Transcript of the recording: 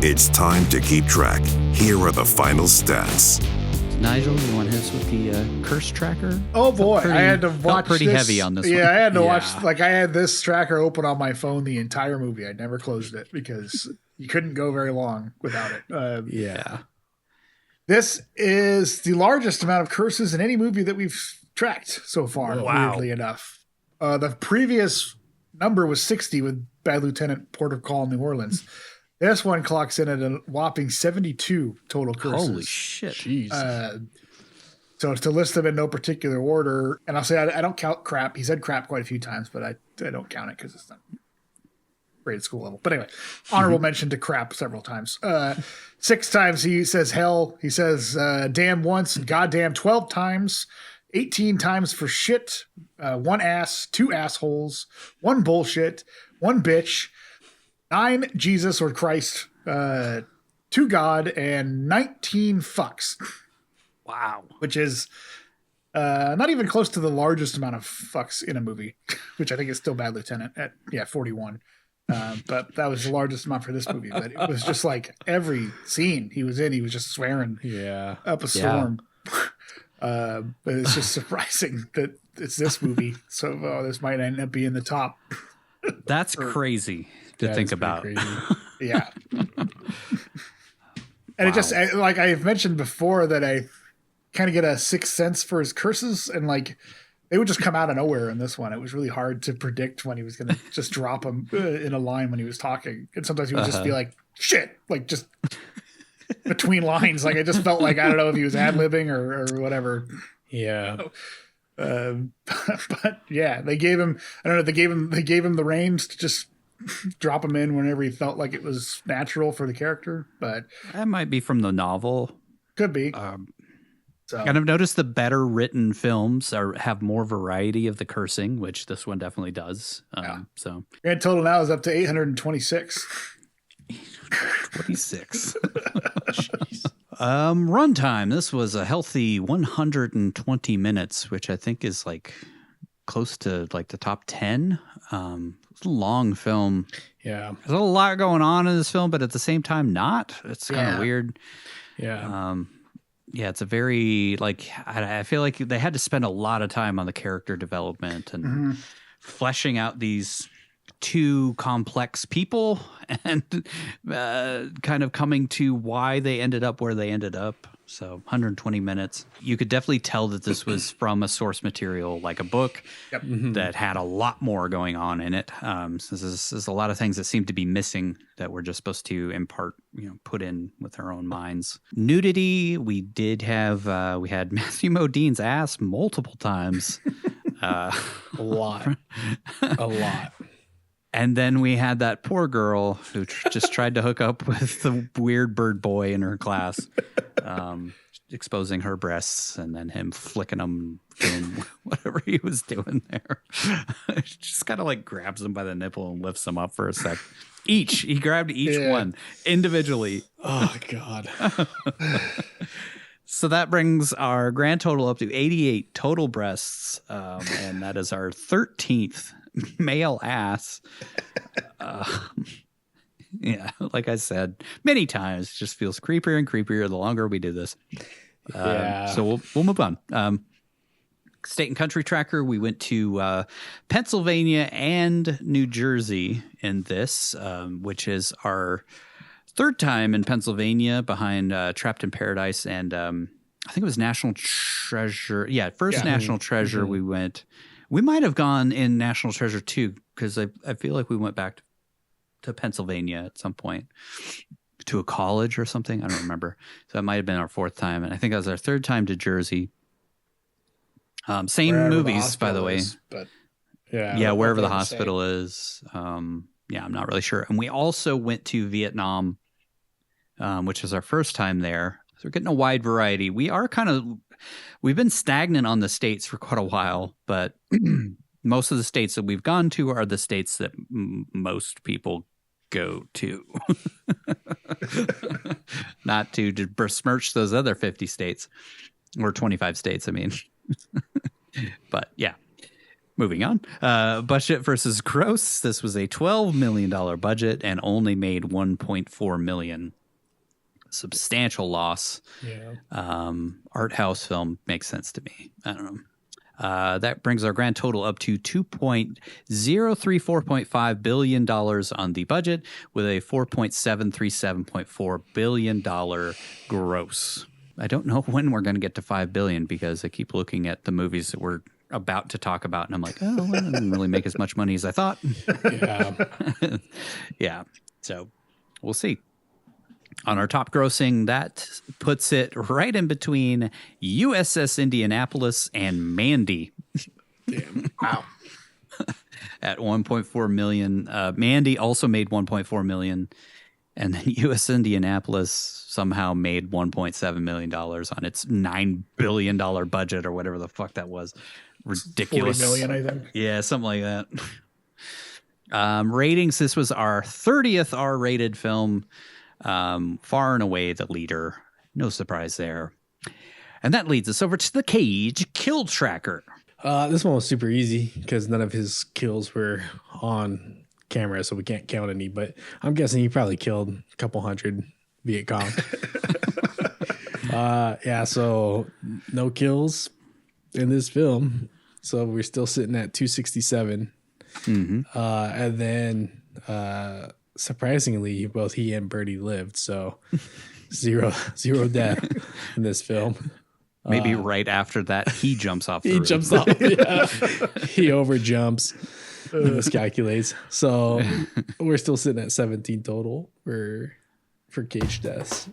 It's time to keep track. Here are the final stats. Nigel, you want to hit us with the curse tracker? Oh boy, I had to watch pretty this. heavy on this one. Yeah, I had to watch, like I had this tracker open on my phone the entire movie. I never closed it because you couldn't go very long without it. Yeah. This is the largest amount of curses in any movie that we've tracked so far, weirdly enough. The previous number was 60 with Bad Lieutenant Port of Call, New Orleans. This one clocks in at a whopping 72 total curses. Holy shit. Jeez. So to list them in no particular order, and I'll say I don't count crap. He said crap quite a few times, but I don't count it because it's not grade school level. But anyway, honorable mention to crap several times. 6 times he says hell. He says damn once and goddamn 12 times. 18 times for shit. 1 ass, 2 assholes, 1 bullshit, 1 bitch. 9 Jesus or Christ, 2 God, and 19 fucks. Wow. Which is not even close to the largest amount of fucks in a movie, which I think is still Bad Lieutenant at 41. But that was the largest amount for this movie. But it was just like every scene he was in, he was just swearing up a storm. But it's just surprising that it's this movie. So this might end up being the top. That's crazy to think about. Yeah. And it just, like I've mentioned before, that I kind of get a sixth sense for his curses, and like they would just come out of nowhere in this one. It was really hard to predict when he was going to just drop them in a line when he was talking. And sometimes he would just be like, shit, like just between lines. Like I just felt like, I don't know if he was ad-libbing or whatever. Yeah. But yeah, they gave him, I don't know, they gave him the reins to just drop him in whenever he felt like it was natural for the character. But that might be from the novel. Could be. And I've noticed the better written films have more variety of the cursing, which this one definitely does. So grand total now is up to 826. 26. Runtime. This was a healthy 120 minutes, which I think is like close to like the top 10. It's a long film. Yeah. There's a lot going on in this film, but at the same time, not. It's kind of weird. Yeah. Yeah, it's a very, like, I feel like they had to spend a lot of time on the character development and fleshing out these 2 complex people and kind of coming to why they ended up where they ended up. So 120 minutes. You could definitely tell that this was from a source material like a book that had a lot more going on in it. So there's a lot of things that seem to be missing that we're just supposed to impart, put in with our own minds. Nudity, we did have, we had Matthew Modine's ass multiple times. A lot. A lot. And then we had that poor girl who just tried to hook up with the weird bird boy in her class, exposing her breasts and then him flicking them, doing whatever he was doing there. Just kind of like grabs them by the nipple and lifts them up for a sec. He grabbed each one individually. Oh, God. So that brings our grand total up to 88 total breasts, and that is our 13th male ass. Yeah, like I said many times, it just feels creepier and creepier the longer we do this. So we'll move on. State and country tracker, we went to Pennsylvania and New Jersey in this, which is our 3rd time in Pennsylvania behind Trapped in Paradise and I think it was National Treasure. Yeah, first National Treasure we went. We might have gone in National Treasure too, because I feel like we went back to Pennsylvania at some point to a college or something. I don't remember. So that might have been our 4th time. And I think that was our 3rd time to Jersey. Same wherever movies, by the way. Wherever the hospital is. I'm not really sure. And we also went to Vietnam, which is our first time there. So we're getting a wide variety. We've been stagnant on the states for quite a while, but most of the states that we've gone to are the states that most people go to. Not to besmirch those other 50 states or 25 states, I mean. But yeah. Moving on. Budget versus gross. This was a $12 million budget and only made $1.4 million. Substantial loss. Yeah. Art house film makes sense to me. I don't know. That brings our grand total up to $2.034.5 billion on the budget with a $4.737.4 billion gross. I don't know when we're going to get to $5 billion because I keep looking at the movies that we're about to talk about and I'm like, oh, well, I didn't really make as much money as I thought. Yeah. Yeah. So we'll see. On our top grossing, that puts it right in between USS Indianapolis and Mandy. Damn. Wow. At 1.4 million. Mandy also made 1.4 million. And then US Indianapolis somehow made $1.7 million on its $9 billion budget or whatever the fuck that was. Ridiculous. 40 million, I think. Yeah, something like that. Ratings, this was our 30th R-rated film. Far and away the leader. No surprise there. And that leads us over to the Cage kill tracker. This one was super easy because none of his kills were on camera, so we can't count any. But I'm guessing he probably killed a couple hundred Viet Cong. Yeah, so no kills in this film. So we're still sitting at 267. Mm-hmm. And then surprisingly, both he and Birdy lived. So zero death in this film. Maybe right after that, he jumps off the roof. Jumps off. Yeah. He overjumps. Miscalculates. So we're still sitting at 17 total for Cage deaths.